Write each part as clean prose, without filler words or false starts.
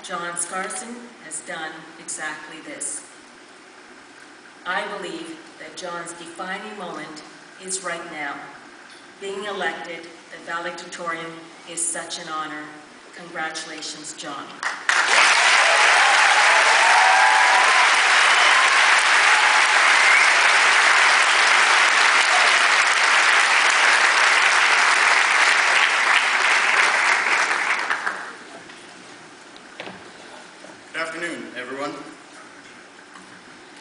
Jon Skarsten has done exactly this. I believe that Jon's defining moment is right now. Being elected the valedictorian is such an honor. Congratulations, Jon. Good afternoon, everyone.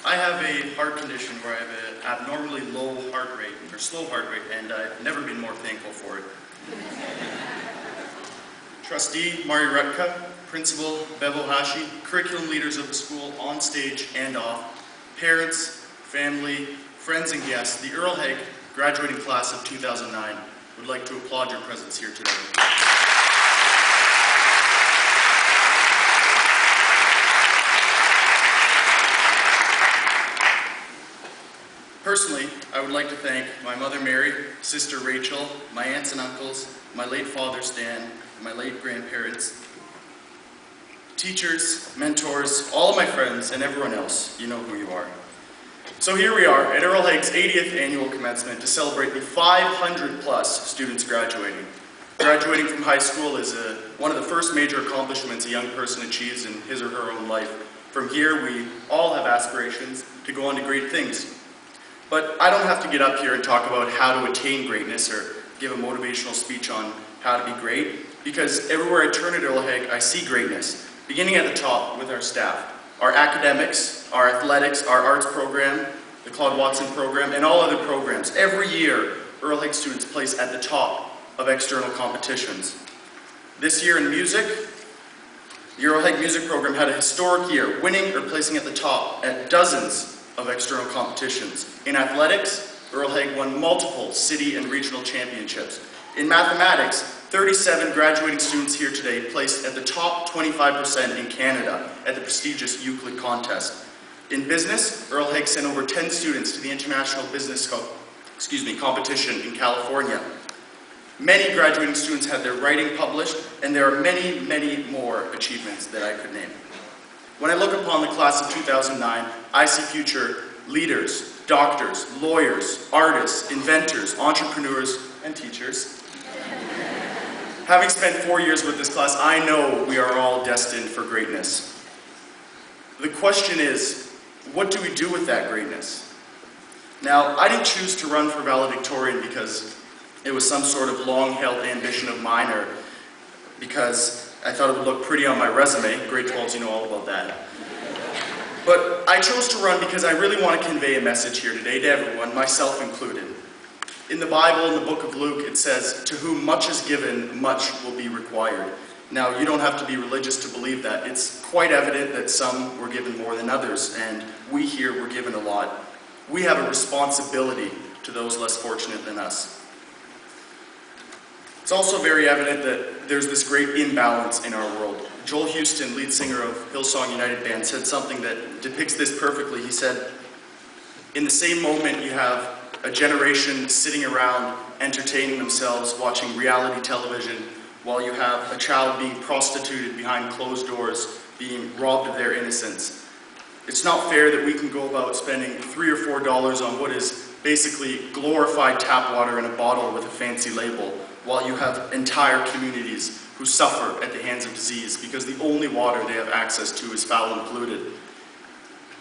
I have a heart condition where I have an abnormally low heart rate, or slow heart rate, and I've never been more thankful for it. Trustee Mari Rutka, Principal Bevo Hashi, curriculum leaders of the school on stage and off, parents, family, friends and guests, the Earl Haig graduating class of 2009 would like to applaud your presence here today. Personally, I would like to thank my mother Mary, sister Rachel, my aunts and uncles, my late father Stan, and my late grandparents, teachers, mentors, all of my friends, and everyone else. You know who you are. So here we are at Earl Haig's 80th annual commencement to celebrate the 500 plus students graduating. Graduating from high school is one of the first major accomplishments a young person achieves in his or her own life. From here, we all have aspirations to go on to great things. But I don't have to get up here and talk about how to attain greatness or give a motivational speech on how to be great, because everywhere I turn at Earl Haig, I see greatness, beginning at the top with our staff, our academics, our athletics, our arts program, the Claude Watson program, and all other programs. Every year, Earl Haig students place at the top of external competitions. This year in music, the Earl Haig music program had a historic year, winning or placing at the top at dozens of external competitions. In athletics, Earl Haig won multiple city and regional championships. In mathematics, 37 graduating students here today placed at the top 25% in Canada at the prestigious Euclid contest. In business, Earl Haig sent over 10 students to the International Business competition in California. Many graduating students had their writing published, and there are many, many more achievements that I could name. When I look upon the class of 2009, I see future leaders, doctors, lawyers, artists, inventors, entrepreneurs, and teachers. Having spent 4 years with this class, I know we are all destined for greatness. The question is, what do we do with that greatness? Now, I didn't choose to run for valedictorian because it was some sort of long-held ambition of mine, or because I thought it would look pretty on my resume. Grade 12s, you know all about that. But I chose to run because I really want to convey a message here today to everyone, myself included. In the Bible, in the book of Luke, it says, "To whom much is given, much will be required." Now, you don't have to be religious to believe that. It's quite evident that some were given more than others, and we here were given a lot. We have a responsibility to those less fortunate than us. It's also very evident that there's this great imbalance in our world. Joel Houston, lead singer of Hillsong United Band, said something that depicts this perfectly. He said, "In the same moment you have a generation sitting around entertaining themselves, watching reality television, while you have a child being prostituted behind closed doors, being robbed of their innocence. It's not fair that we can go about spending $3 or $4 on what is basically glorified tap water in a bottle with a fancy label, while you have entire communities who suffer at the hands of disease because the only water they have access to is foul and polluted.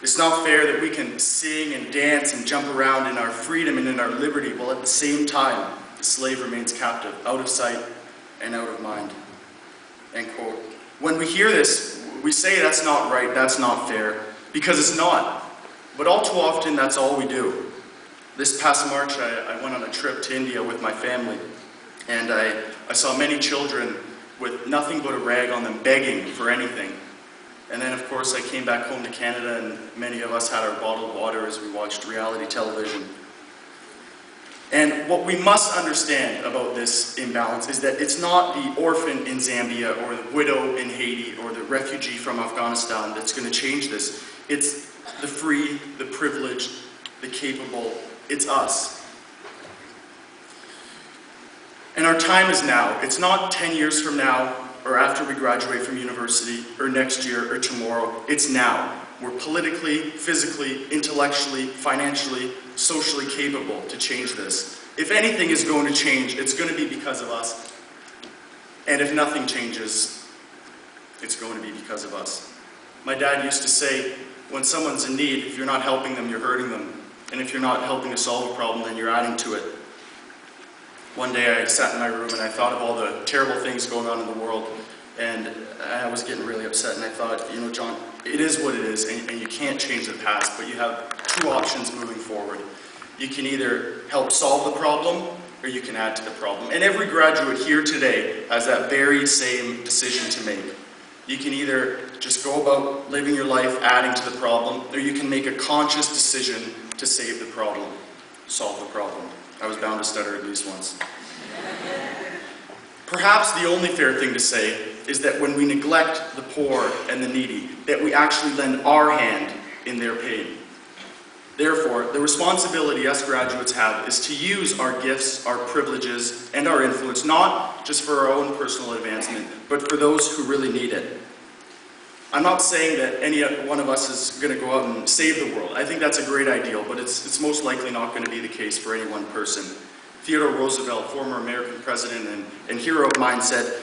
It's not fair that we can sing and dance and jump around in our freedom and in our liberty, while at the same time the slave remains captive, out of sight and out of mind." End quote. When we hear this, we say that's not right, that's not fair, because it's not. But all too often, that's all we do. This past March, I went on a trip to India with my family. And I saw many children with nothing but a rag on them, begging for anything. And then, of course, I came back home to Canada, and many of us had our bottled water as we watched reality television. And what we must understand about this imbalance is that it's not the orphan in Zambia, or the widow in Haiti, or the refugee from Afghanistan that's going to change this. It's the free, the privileged, the capable. It's us. And our time is now. It's not 10 years from now, or after we graduate from university, or next year, or tomorrow. It's now. We're politically, physically, intellectually, financially, socially capable to change this. If anything is going to change, it's going to be because of us. And if nothing changes, it's going to be because of us. My dad used to say, when someone's in need, if you're not helping them, you're hurting them. And if you're not helping to solve a problem, then you're adding to it. One day I sat in my room and I thought of all the terrible things going on in the world, and I was getting really upset, and I thought, you know, John, it is what it is, and you can't change the past, but you have two options moving forward. You can either help solve the problem, or you can add to the problem. And every graduate here today has that very same decision to make. You can either just go about living your life adding to the problem, or you can make a conscious decision to save the problem, solve the problem. I was bound to stutter at least once. Perhaps the only fair thing to say is that when we neglect the poor and the needy, that we actually lend our hand in their pain. Therefore, the responsibility us graduates have is to use our gifts, our privileges, and our influence, not just for our own personal advancement, but for those who really need it. I'm not saying that any one of us is going to go out and save the world. I think that's a great ideal, but it's most likely not going to be the case for any one person. Theodore Roosevelt, former American president and hero of mine, said,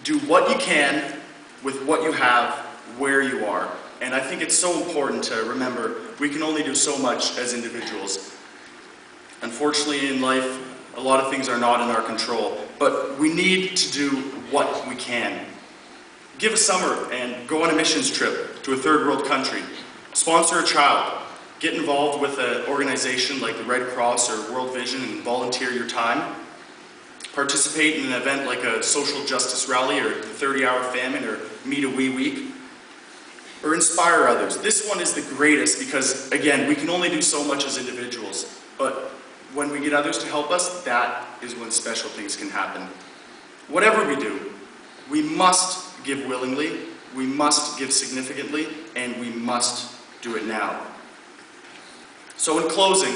"Do what you can with what you have where you are." And I think it's so important to remember we can only do so much as individuals. Unfortunately, in life, a lot of things are not in our control, but we need to do what we can. Give a summer and go on a missions trip to a third world country. Sponsor a child. Get involved with an organization like the Red Cross or World Vision and volunteer your time. Participate in an event like a social justice rally or the 30-hour famine or Meet a Wee Week. Or inspire others. This one is the greatest because, again, we can only do so much as individuals. But when we get others to help us, that is when special things can happen. Whatever we do, we must give willingly, we must give significantly, and we must do it now. So in closing,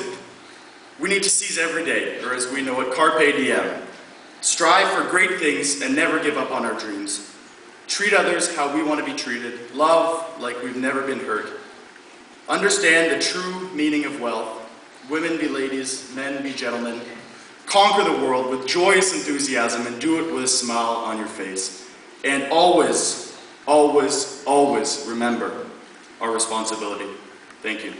we need to seize every day, or as we know it, carpe diem. Strive for great things and never give up on our dreams. Treat others how we want to be treated. Love like we've never been hurt. Understand the true meaning of wealth. Women be ladies, men be gentlemen. Conquer the world with joyous enthusiasm and do it with a smile on your face. And always, always, always remember our responsibility. Thank you.